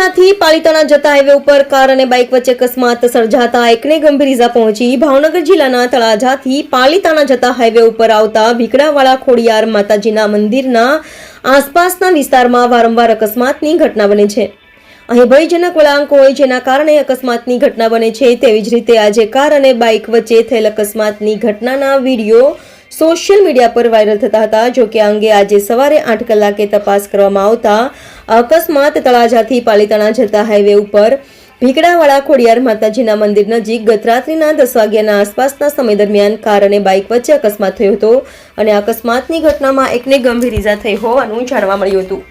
તળાજાથી પાલિતાણા જતા હાઈવે ઉપર કાર અને બાઇક વચ્ચે અકસ્માત સર્જાતા એકને ગંભીર ઈજા પહોંચી. ભાવનગર જિલ્લાના તળાજાથી પાલિતાણા જતા હાઈવે ઉપર આવતા ભીકડાવાળા ખોડિયાર માતાજીના મંદિરના આસપાસના વિસ્તારમાં વારંવાર અકસ્માતની ઘટના બને છે. અહીં ભયજનક વળાંક હોય જેના કારણે અકસ્માતની ઘટના બને છે. તેવી જ રીતે આજે કાર અને બાઇક વચ્ચે થયેલ અકસ્માતની ઘટનાના વિડીયો સોશિયલ મીડિયા પર વાયરલ થતા હતા. જો કે આ અંગે આજે સવારે 8 કલાકે તપાસ કરવામાં આવતા અકસ્માત તળાજાથી પાલિતાણા જતા હાઈવે ઉપર ભીકડાવાળા ખોડિયાર માતાજીના મંદિર નજીક ગત રાત્રિના 10 વાગ્યાના આસપાસના સમય દરમિયાન કાર અને બાઇક વચ્ચે અકસ્માત થયો હતો અને અકસ્માતની ઘટનામાં એકને ગંભીર ઈજા થઈ હોવાનું જાણવા મળ્યું હતું.